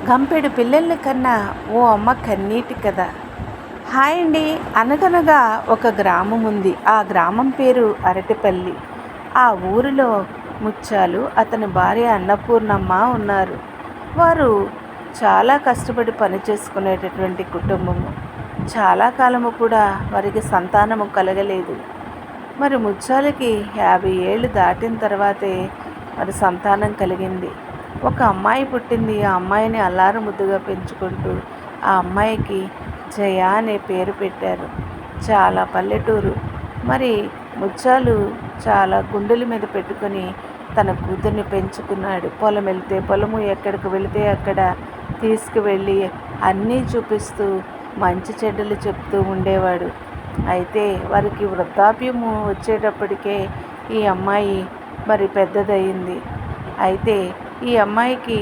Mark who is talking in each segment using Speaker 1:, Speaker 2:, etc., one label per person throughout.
Speaker 1: గంపెడు పిల్లల్ని కన్నా ఓ అమ్మ కన్నీటి కథ. హాయ్ అండి. అనగనగా ఒక గ్రామం ఉంది. ఆ గ్రామం పేరు అరటిపల్లి. ఆ ఊరిలో ముత్యాలు, అతని భార్య అన్నపూర్ణమ్మ ఉన్నారు. వారు చాలా కష్టపడి పని చేసుకునేటటువంటి కుటుంబము. చాలా కాలము కూడా వారికి సంతానము కలగలేదు. మరి ముత్యాలకి 50 ఏళ్ళు దాటిన తర్వాతే మరి సంతానం కలిగింది. ఒక అమ్మాయి పుట్టింది. ఆ అమ్మాయిని అల్లారు ముద్దుగా పెంచుకుంటూ ఆ అమ్మాయికి జయ అనే పేరు పెట్టారు. చాలా పల్లెటూరు. మరి ముత్యాలు చాలా గుండెల మీద పెట్టుకొని తన కూతుర్ని పెంచుకున్నాడు. పొలం వెళ్తే పొలము, ఎక్కడికి వెళితే అక్కడ తీసుకువెళ్ళి అన్నీ చూపిస్తూ మంచి చెడ్డలు చెప్తూ ఉండేవాడు. అయితే వారికి వృద్ధాప్యము వచ్చేటప్పటికే ఈ అమ్మాయి మరి పెద్దదయ్యింది. అయితే ఈ అమ్మాయికి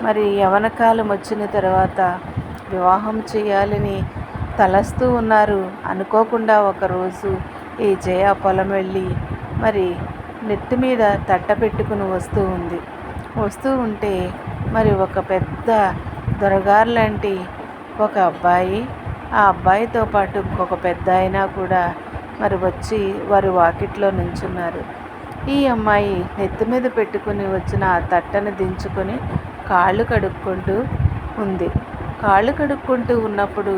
Speaker 1: మరి యవ్వన కాలం వచ్చిన తర్వాత వివాహం చేయాలని తలస్తూ ఉన్నారు. అనుకోకుండా ఒకరోజు ఈ జయ పొలం వెళ్ళి మరి నెత్తి మీద తట్ట పెట్టుకుని వస్తూ ఉంటే మరి ఒక పెద్ద దొరగారు లాంటి ఒక అబ్బాయి, ఆ అబ్బాయితో పాటు ఇంకొక పెద్ద ఆయన కూడా మరి వచ్చి వారి వాకిట్లో నుంచున్నారు. ఈ అమ్మాయి నెత్తి మీద పెట్టుకుని వచ్చిన ఆ తట్టను దించుకొని కాళ్ళు కడుక్కుంటూ ఉంది. కాళ్ళు కడుక్కుంటూ ఉన్నప్పుడు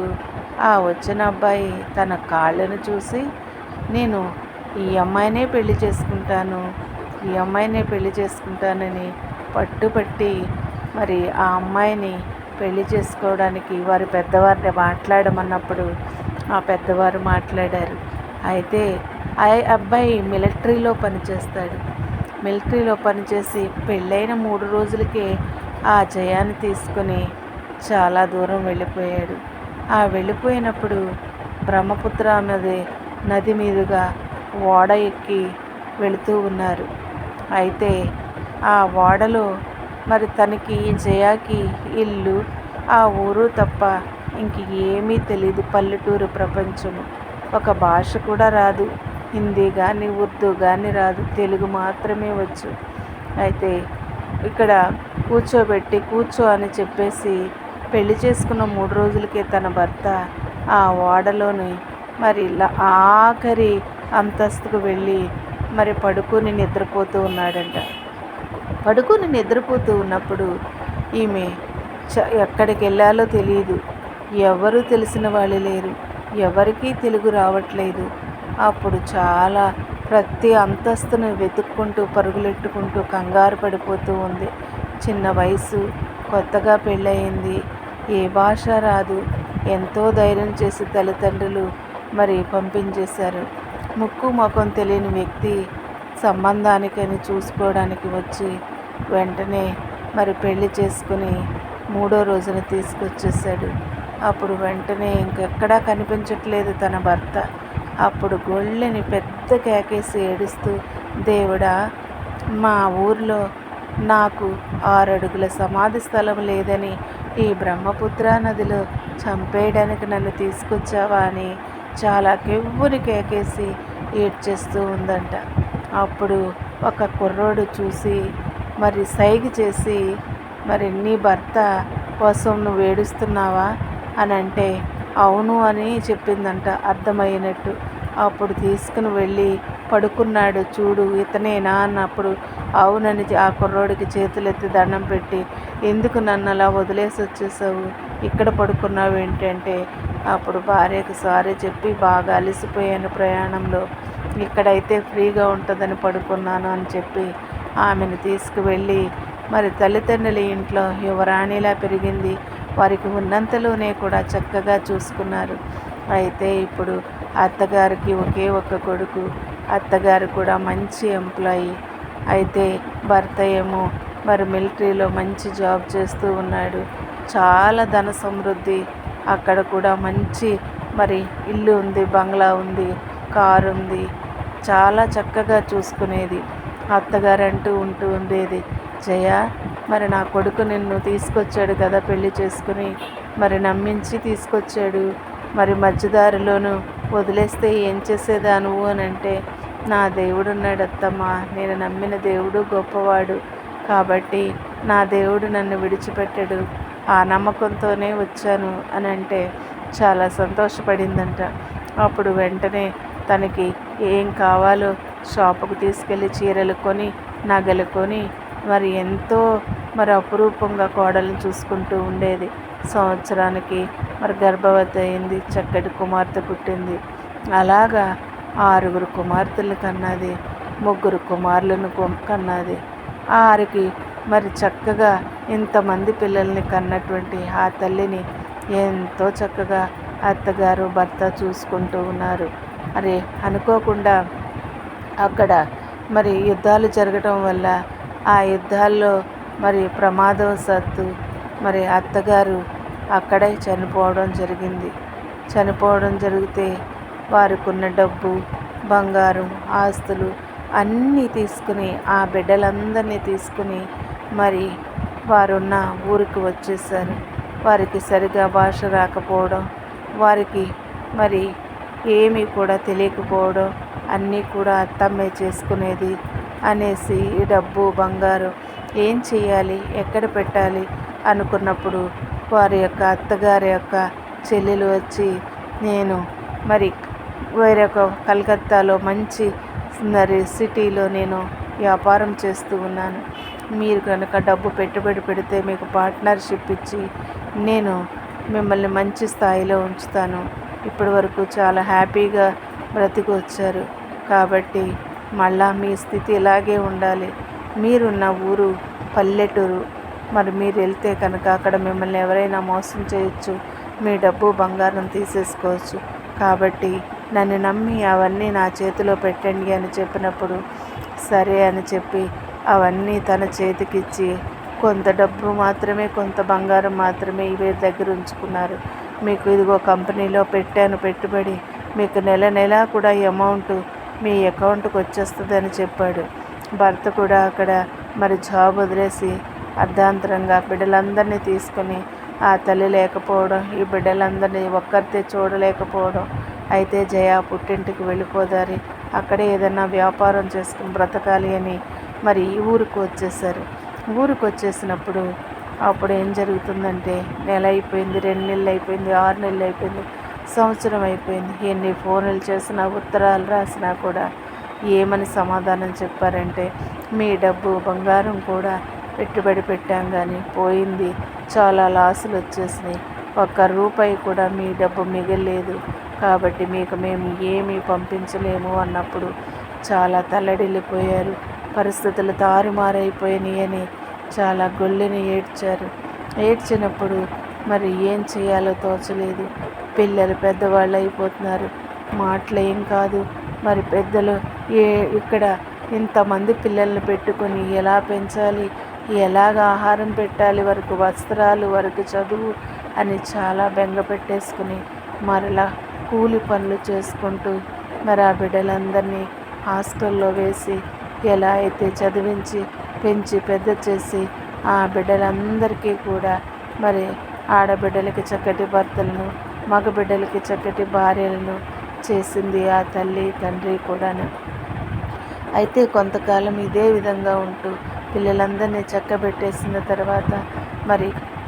Speaker 1: ఆ వచ్చిన అబ్బాయి తన కాళ్ళను చూసి, నేను ఈ అమ్మాయినే పెళ్లి చేసుకుంటానని పట్టుపట్టి మరి ఆ అమ్మాయిని పెళ్లి చేసుకోవడానికి వారి పెద్దవారిని మాట్లాడమన్నప్పుడు ఆ పెద్దవారు మాట్లాడారు. అయితే ఆ అబ్బాయి మిలిటరీలో పనిచేసి పెళ్ళైన 3 రోజులకే ఆ జయాన్ని తీసుకొని చాలా దూరం వెళ్ళిపోయాడు. ఆ వెళ్ళిపోయినప్పుడు బ్రహ్మపుత్ర నది మీదుగా ఓడ ఎక్కి వెళుతూ ఉన్నారు. అయితే ఆ ఓడలో మరి తనకి జయాకి ఇల్లు, ఆ ఊరు తప్ప ఇంక ఏమీ తెలీదు. పల్లెటూరు ప్రపంచము. ఒక భాష కూడా రాదు. హిందీ కానీ ఉర్దూ కానీ రాదు. తెలుగు మాత్రమే వచ్చు. అయితే ఇక్కడ కూర్చో అని చెప్పేసి పెళ్లి చేసుకున్న 3 రోజులకే తన భర్త ఆ ఓడలోని మరి ఆఖరి అంతస్తుకు వెళ్ళి మరి పడుకొని నిద్రపోతూ ఉన్నాడంట. పడుకొని నిద్రపోతూ ఉన్నప్పుడు ఈమె ఎక్కడికి వెళ్ళాలో తెలియదు. ఎవరు తెలిసిన వాళ్ళు లేరు. ఎవరికీ తెలుగు రావట్లేదు. అప్పుడు చాలా ప్రతి అంతస్తును వెతుక్కుంటూ పరుగులెట్టుకుంటూ కంగారు పడిపోతూ ఉంది. చిన్న వయసు, కొత్తగా పెళ్ళయింది, ఏ భాష రాదు. ఎంతో ధైర్యం చేసి తల్లిదండ్రులు మరి పంపించేశారు. ముక్కు ముఖం తెలియని వ్యక్తి సంబంధానికని చూసుకోవడానికి వచ్చి వెంటనే మరి పెళ్లి చేసుకుని 3వ రోజున తీసుకొచ్చేసాడు. అప్పుడు వెంటనే ఇంకెక్కడా కనిపించట్లేదు తన భర్త. అప్పుడు గొళ్ళని పెద్ద కేకేసి ఏడుస్తూ, దేవుడా, మా ఊర్లో నాకు 6 అడుగుల సమాధి స్థలం లేదని ఈ బ్రహ్మపుత్ర నదిలో చంపేయడానికి నన్ను తీసుకొచ్చావా అని చాలా కెవ్వుని కేకేసి ఏడ్చేస్తూ ఉందంట. అప్పుడు ఒక కుర్రోడు చూసి మరి సైగ చేసి, మరి నీ భర్త కోసం నువ్వు ఏడుస్తున్నావా అని అంటే, అవును అని చెప్పిందంట అర్థమయ్యినట్టు. అప్పుడు తీసుకుని వెళ్ళి పడుకున్నాడు. చూడు ఇతనేనా అన్నప్పుడు అవునని ఆ కుర్రోడికి చేతులెత్తి దండం పెట్టి, ఎందుకు నన్ను అలా వదిలేసి వచ్చేసావు, ఇక్కడ పడుకున్నావు ఏంటంటే, అప్పుడు భార్యకు సారీ చెప్పి, బాగా అలసిపోయాను ప్రయాణంలో, ఇక్కడైతే ఫ్రీగా ఉంటుందని పడుకున్నాను అని చెప్పి ఆమెను తీసుకువెళ్ళి మరి తల్లిదండ్రుల ఇంట్లో యువరాణిలా పెరిగింది. వారికి ఉన్నంతలోనే కూడా చక్కగా చూసుకున్నారు. అయితే ఇప్పుడు అత్తగారికి ఒకే ఒక్క కొడుకు. అత్తగారు కూడా మంచి ఎంప్లాయీ. అయితే భర్త ఏమో మరి మిలిటరీలో మంచి జాబ్ చేస్తూ ఉన్నాడు. చాలా ధన సమృద్ధి. అక్కడ కూడా మంచి మరి ఇల్లు ఉంది, బంగ్లా ఉంది, కారు ఉంది. చాలా చక్కగా చూసుకునేది. అత్తగారంటూ ఉంటూ ఉండేది, జయ, మరి నా కొడుకు నిన్ను తీసుకొచ్చాడు కదా పెళ్లి చేసుకుని, మరి నమ్మించి తీసుకొచ్చాడు, మరి మధ్యదారిలోనూ వదిలేస్తే ఏం చేసేదా నువ్వు అని అంటే, నా దేవుడు ఉన్నాడు అత్తమ్మ, నేను నమ్మిన దేవుడు గొప్పవాడు కాబట్టి నా దేవుడు నన్ను విడిచిపెట్టడు, ఆ నమ్మకంతోనే వచ్చాను అని అంటే చాలా సంతోషపడిందంట. అప్పుడు వెంటనే తనకి ఏం కావాలో షాపుకు తీసుకెళ్ళి చీరలు కొని, నగలు కొని, మరి ఎంతో అపురూపంగా కోడల్ని చూసుకుంటూ ఉండేది. సంవత్సరానికి గర్భవతి అయింది. చక్కటి కుమార్తె పుట్టింది. అలాగా 6 కుమార్తెలు కన్నది. 3 కుమారులను కన్నది. 6కి చక్కగా ఇంతమంది పిల్లల్ని కన్నటువంటి ఆ తల్లిని ఎంతో చక్కగా అత్తగారు, భర్త చూసుకుంటూ ఉన్నారు. అనుకోకుండా అక్కడ యుద్ధాలు జరగటం వల్ల ఆ యుద్ధాల్లో ప్రమాదవశాత్తు అత్తగారు అక్కడే చనిపోవడం జరిగింది. చనిపోవడం జరిగితే వారికున్న డబ్బు, బంగారం, ఆస్తులు అన్నీ తీసుకుని ఆ బిడ్డలందరినీ తీసుకుని వారున్న ఊరికి వచ్చేసారు. వారికి సరిగా భాష రాకపోవడం, వారికి ఏమీ కూడా తెలియకపోవడం, అన్నీ కూడా అత్తమ్మే చేసుకునేది అనేసి ఈ డబ్బు, బంగారం ఏం చేయాలి, ఎక్కడ పెట్టాలి అనుకున్నప్పుడు వారి యొక్క అత్తగారి యొక్క చెల్లెలు వచ్చి, నేను వేరొక కలకత్తాలో మంచి సిటీలో నేను వ్యాపారం చేస్తూ ఉన్నాను. మీరు కనుక డబ్బు పెట్టుబడి పెడితే మీకు పార్ట్నర్షిప్ ఇచ్చి నేను మిమ్మల్ని మంచి స్థాయిలో ఉంచుతాను. ఇప్పటి వరకు చాలా హ్యాపీగా బ్రతికి వచ్చారు. కాబట్టి మళ్ళా మీ స్థితి ఇలాగే ఉండాలి. మీరున్న ఊరు పల్లెటూరు. మీరు వెళ్తే కనుక అక్కడ మిమ్మల్ని ఎవరైనా మోసం చేయొచ్చు. మీ డబ్బు, బంగారం తీసేసుకోవచ్చు. కాబట్టి నన్ను నమ్మి అవన్నీ నా చేతిలో పెట్టండి అని చెప్పినప్పుడు సరే అని చెప్పి అవన్నీ తన చేతికిచ్చి కొంత డబ్బు మాత్రమే, కొంత బంగారం మాత్రమే ఇవే దగ్గర ఉంచుకున్నారు. మీకు ఇదిగో కంపెనీలో పెట్టాను పెట్టుబడి, మీకు నెల కూడా అమౌంట్ మీ అకౌంట్కి వచ్చేస్తుందని చెప్పాడు. భర్త కూడా అక్కడ జాబ్ వదిలేసి అర్ధాంతరంగా బిడ్డలందరినీ తీసుకొని ఆ తల్లి లేకపోవడం, ఈ బిడ్డలందరినీ ఒక్కరితే చూడలేకపోవడం. అయితే జయ పుట్టింటికి వెళ్ళిపోదారి, అక్కడే ఏదైనా వ్యాపారం చేసుకుని బ్రతకాలి అని ఈ ఊరికి వచ్చేసారు. ఊరికి వచ్చేసినప్పుడు అప్పుడు ఏం జరుగుతుందంటే నెల అయిపోయింది, 2 నెలలు అయిపోయింది, 6 నెలలు అయిపోయింది, సంవత్సరం అయిపోయింది. ఎన్ని ఫోన్లు చేసినా, ఉత్తరాలు రాసినా కూడా ఏమని సమాధానం చెప్పారంటే, మీ డబ్బు, బంగారం కూడా పెట్టుబడి పెట్టాం కానీ పోయింది, చాలా లాసులు వచ్చేసినాయి, ₹1 కూడా మీ డబ్బు మిగలేదు, కాబట్టి మీకు మేము ఏమీ పంపించలేము అన్నప్పుడు చాలా తల్లడిల్లిపోయారు. పరిస్థితులు తారుమారైపోయినాయి అని చాలా గొల్లిని ఏడ్చారు. ఏడ్చినప్పుడు ఏం చేయాలో తోచలేదు. పిల్లలు పెద్దవాళ్ళు అయిపోతున్నారు, మాటలు ఏం కాదు. పెద్దలు ఇక్కడ ఇంతమంది పిల్లల్ని పెట్టుకొని ఎలా పెంచాలి, ఎలాగ ఆహారం పెట్టాలి, వరకు వస్త్రాలు, వరకు చదువు అని చాలా బెంగ పెట్టేసుకుని మరలా కూలి పనులు చేసుకుంటూ ఆ బిడ్డలందరినీ హాస్టల్లో వేసి ఎలా అయితే చదివించి పెంచి పెద్ద చేసి ఆ బిడ్డలందరికీ కూడా ఆడబిడ్డలకి చక్కటి భర్తలను, మగ బిడ్డలకి చక్కటి భార్యలను చేసింది ఆ తల్లి తండ్రి కూడాను. అయితే కొంతకాలం ఇదే విధంగా ఉంటూ పిల్లలందరినీ చక్కబెట్టేసిన తర్వాత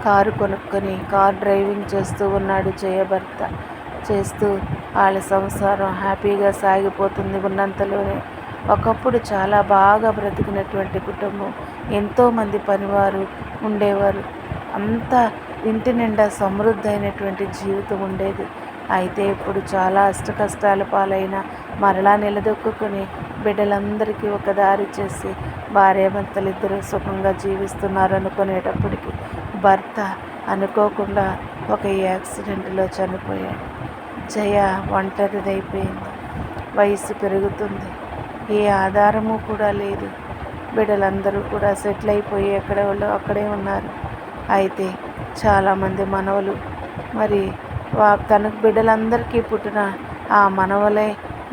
Speaker 1: కారు కొనుక్కొని కార్ డ్రైవింగ్ చేస్తూ ఉన్నాడు జయ భర్త. చేస్తూ వాళ్ళ సంసారం హ్యాపీగా సాగిపోతుంది ఉన్నంతలోనే. ఒకప్పుడు చాలా బాగా బ్రతికినటువంటి కుటుంబం, ఎంతోమంది పనివారు ఉండేవారు, అంతా ఇంటి నిండా సమృద్ధి అయినటువంటి జీవితం ఉండేది. అయితే ఇప్పుడు చాలా అష్టకష్టాల పాలైన మరలా నిలదొక్కుని బిడ్డలందరికీ ఒక దారి చేసి భార్యాభర్తలిద్దరూ సుఖంగా జీవిస్తున్నారు అనుకునేటప్పటికి భర్త అనుకోకుండా ఒక యాక్సిడెంట్లో చనిపోయాడు. జయ ఒంటరిదైపోయింది. వయసు పెరుగుతుంది, ఏ ఆధారము కూడా లేదు. బిడ్డలందరూ కూడా సెటిల్ అయిపోయి ఎక్కడ వాళ్ళు అక్కడే ఉన్నారు. అయితే చాలామంది మనవలు తనకు బిడ్డలందరికీ పుట్టిన ఆ మనవలే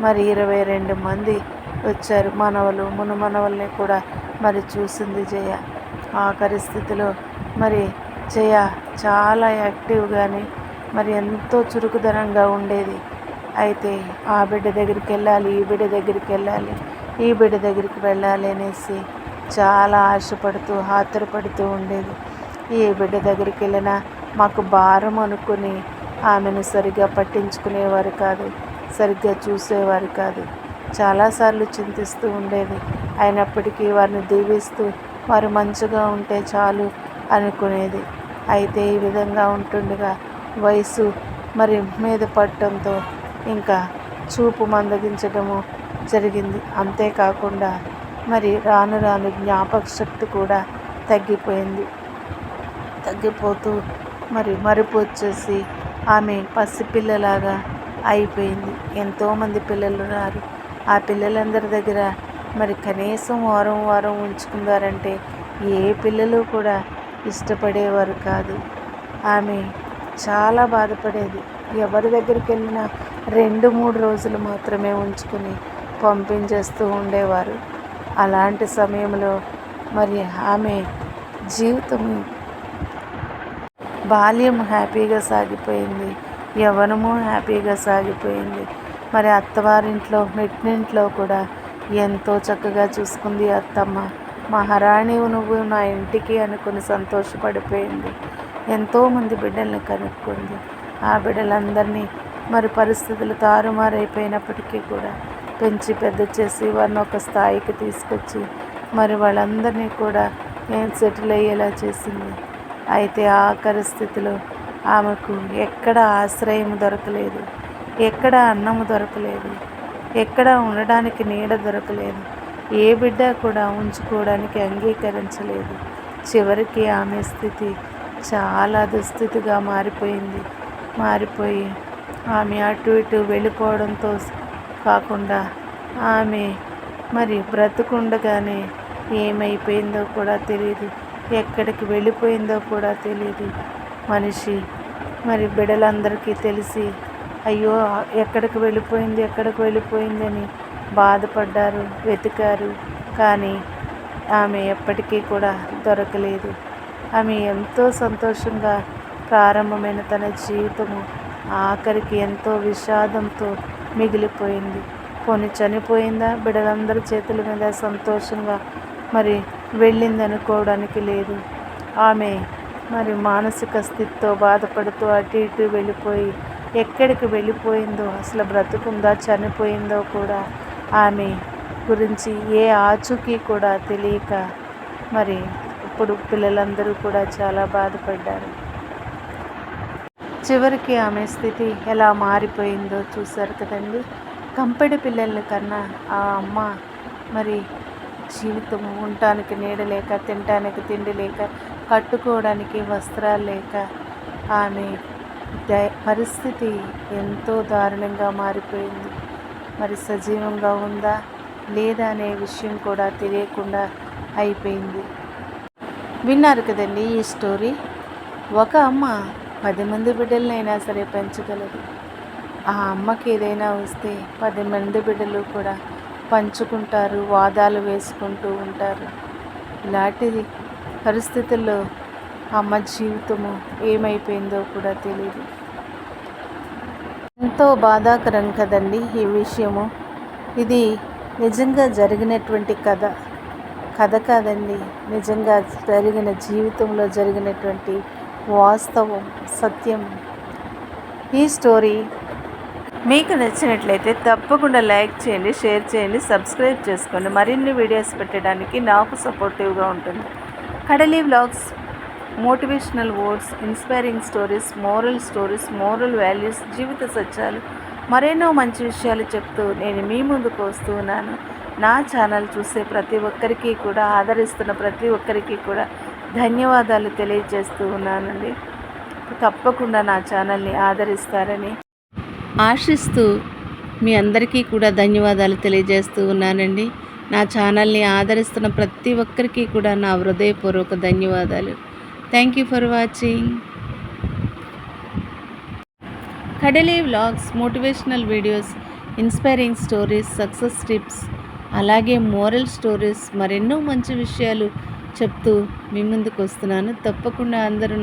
Speaker 1: 22 మంది వచ్చారు. మనవలు, మునుమనవల్ని కూడా చూసింది జయ. ఆఖరి స్థితిలో జయ చాలా యాక్టివ్గాని ఎంతో చురుకుదనంగా ఉండేది. అయితే ఆ బిడ్డ దగ్గరికి వెళ్ళాలి, ఈ బిడ్డ దగ్గరికి వెళ్ళాలి, ఈ బిడ్డ దగ్గరికి వెళ్ళాలి అనేసి చాలా ఆశపడుతూ ఆతురపడుతూ ఉండేది. ఏ బిడ్డ దగ్గరికి వెళ్ళినా మాకు భారం అనుకుని ఆమెను సరిగ్గా పట్టించుకునేవారు కాదు, సరిగ్గా చూసేవారు కాదు. చాలాసార్లు చింతిస్తూ ఉండేది. అయినప్పటికీ వారిని దీవిస్తూ వారు మంచిగా ఉంటే చాలు అనుకునేది. అయితే ఈ విధంగా ఉంటుండగా వయసు మరి మీద పడటంతో ఇంకా చూపు మందగించడము జరిగింది. అంతేకాకుండా మరి రాను రాను జ్ఞాపక శక్తి కూడా తగ్గిపోతూ మరి మరుపు వచ్చేసి ఆమె పసిపిల్లలాగా అయిపోయింది. ఎంతోమంది పిల్లలు ఉన్నారు. ఆ పిల్లలందరి దగ్గర మరి కనీసం వారం ఉంచుకున్నారంటే ఏ పిల్లలు కూడా ఇష్టపడేవారు కాదు. ఆమె చాలా బాధపడేది. ఎవరి దగ్గరికి వెళ్ళినా 2-3 రోజులు మాత్రమే ఉంచుకుని పంపించేస్తూ ఉండేవారు. అలాంటి సమయంలో మరి ఆమె జీవితం బాల్యం హ్యాపీగా సాగిపోయింది, యవ్వనము హ్యాపీగా సాగిపోయింది. మరి అత్తవారింట్లో మెట్టినింట్లో కూడా ఎంతో చక్కగా చూసుకుంది అత్తమ్మ. మహారాణివు నువ్వు నా ఇంటికి అనుకుని సంతోషపడిపోయింది. ఎంతోమంది బిడ్డల్ని కనుక్కుంది. ఆ బిడ్డలందరినీ మరి పరిస్థితులు తారుమారైపోయినప్పటికీ కూడా పెంచి పెద్ద చేసి వారిని ఒక స్థాయికి తీసుకొచ్చి మరి వాళ్ళందరినీ కూడా సెటిల్ అయ్యేలా చేసింది. అయితే ఆఖరి స్థితిలో ఆమెకు ఎక్కడ ఆశ్రయం దొరకలేదు, ఎక్కడ అన్నము దొరకలేదు, ఎక్కడ ఉండడానికి నీడ దొరకలేదు. ఏ బిడ్డ కూడా ఉంచుకోవడానికి అంగీకరించలేదు. చివరికి ఆమె స్థితి చాలా దుస్థితిగా మారిపోయి ఆమె అటు ఇటు వెళ్ళిపోవడంతో కాకుండా ఆమె మరి బ్రతుకుండగానే ఏమైపోయిందో కూడా తెలియదు, ఎక్కడికి వెళ్ళిపోయిందో కూడా తెలియదు. మనిషి మరి బిడ్డలందరికీ తెలిసి అయ్యో ఎక్కడికి వెళ్ళిపోయిందని బాధపడ్డారు, వెతికారు. కానీ ఆమె ఎప్పటికీ కూడా దొరకలేదు. ఆమె ఎంతో సంతోషంగా ప్రారంభమైన తన జీవితము ఆఖరికి ఎంతో విషాదంతో మిగిలిపోయింది. పోనీ చనిపోయిందా? బిడ్డలందరి చేతుల మీద సంతోషంగా మరి వెళ్ళిందనుకోవడానికి లేదు. ఆమె మరి మానసిక స్థితితో బాధపడుతూ అటు ఇటు వెళ్ళిపోయి ఎక్కడికి వెళ్ళిపోయిందో, అసలు బ్రతుకుందా చనిపోయిందో కూడా ఆమె గురించి ఏ ఆచూకీ కూడా తెలియక మరి ఇప్పుడు పిల్లలందరూ కూడా చాలా బాధపడ్డారు. చివరికి ఆమె స్థితి ఎలా మారిపోయిందో చూశారు కదండి. కంపెడి పిల్లల కన్నా ఆ అమ్మ మరి జీవితం ఉండటానికి నీడ లేక, తినటానికి తిండి లేక, కట్టుకోవడానికి వస్త్రాలు లేక ఆమె పరిస్థితి ఎంతో దారుణంగా మారిపోయింది. మరి సజీవంగా ఉందా లేదా అనే విషయం కూడా తెలియకుండా అయిపోయింది. విన్నారు కదండి ఈ స్టోరీ. ఒక అమ్మ 10 మంది బిడ్డలనైనా సరే పెంచగలదు. ఆ అమ్మకి ఏదైనా వస్తే 10 మంది బిడ్డలు కూడా పంచుకుంటారు, వాదాలు వేసుకుంటూ ఉంటారు. ఇలాంటిది పరిస్థితుల్లో అమ్మ జీవితము ఏమైపోయిందో కూడా తెలియదు. ఎంతో బాధాకరం కదండి ఈ విషయము. ఇది నిజంగా జరిగినటువంటి కథ కాదండి, నిజంగా జరిగిన జీవితంలో జరిగినటువంటి వాస్తవం, సత్యం. ఈ స్టోరీ మీకు నచ్చినట్లయితే తప్పకుండా లైక్ చేయండి, షేర్ చేయండి, సబ్స్క్రైబ్ చేసుకోండి. మరిన్ని వీడియోస్ పెట్టడానికి నాకు సపోర్టివ్గా ఉంటుంది. Kadali vlogs, motivational words, inspiring stories, moral values, జీవిత సత్యాలు, మరెన్నో మంచి విషయాలు చెప్తూ నేను మీ ముందుకు వస్తూ ఉన్నాను. నా ఛానల్ చూసే ప్రతి ఒక్కరికి కూడా, ఆదరిస్తున్న ప్రతి ఒక్కరికి కూడా ధన్యవాదాలు తెలియజేస్తూ ఉన్నానండి. తప్పకుండా నా ఛానల్ని ఆదరిస్తారని ఆశిస్తూ మీ అందరికీ కూడా ధన్యవాదాలు తెలియజేస్తూ ఉన్నానండి. నా ఛానల్ని ఆదరిస్తున్న ప్రతి ఒక్కరికి కూడా నా హృదయపూర్వక ధన్యవాదాలు. Thank you for watching. Kadali vlogs, motivational videos, inspiring stories, success tips, అలాగే మోరల్ స్టోరీస్, మరెన్నో మంచి విషయాలు చెప్తూ మీ ముందుకు వస్తున్నాను. తప్పకుండా అందరూ